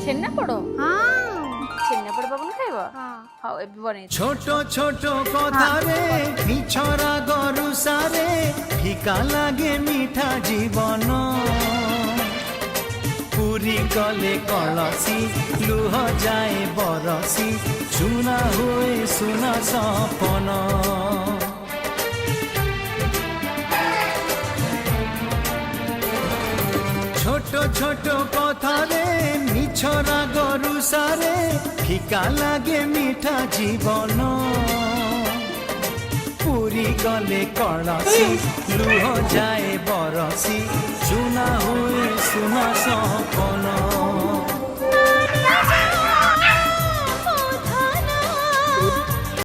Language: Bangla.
ଛେନାପୋଡ଼ ଛେନାପୋଡ଼ ବାବୁନ ଖାଇବ ହଉ ଏବେ ବନେଇ ছোট ছোট কথারে মিছরা গরুসারে ফিকা লাগে মিঠা জীবন পুরি গলে কলসি লুহ যায় বরসি চুনা হুয়ে সুনা সপন ছোট ছোট কথারে মিছরা গরুসারে ফিকা লাগে মিঠা জীবন পুরি গলে কলসি লুহ যায় বরসি চুনা হুয়ে সুনা সপন